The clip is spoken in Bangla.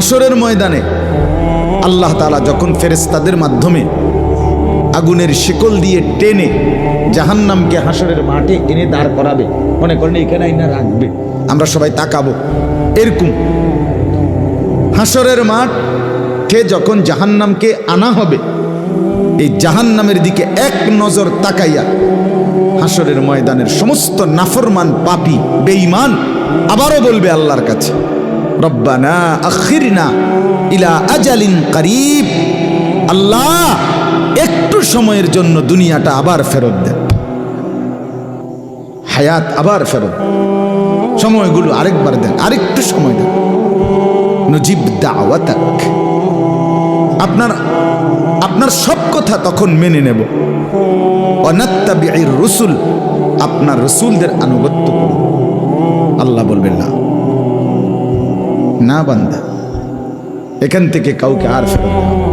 হাসরের ময়দানে আল্লাহ তাআলা যখন ফেরেশতাদের মাধ্যমে আগুনের শিকল দিয়ে টেনে জাহান্নামকে হাসরের মাঠে এনে দাঁড় করাবে, মনে করেন এখানে আইনা রাখবে, আমরা সবাই তাকাবো, এরকম হাসরের মাঠে যখন জাহান্নামকে আনা হবে, এই জাহান্নামের দিকে এক নজর তাকাইয়া হাসরের ময়দানের সমস্ত নাফরমান পাপী বেঈমান আবারও বলবে আল্লাহর কাছে, রব্বানা আখিরনা ইলা আজালিন করিব, আল্লাহ একটু সময়ের জন্য দুনিয়াটা আবার ফেরত দেন, হায়াত আবার ফেরত, সময়গুলো আরেকবার দেন, আরেকটু সময় দেন, নজিব দাওয়াতাক, আপনার সব কথা তখন মেনে নেব, ওয়ানাত্তাবিউর রুসুল, আপনার রসুলদের আনুগত্য করব। আল্লাহ বলবেন না, না বান্দা, এখান থেকে কাউকে আর ফেরত দেওয়া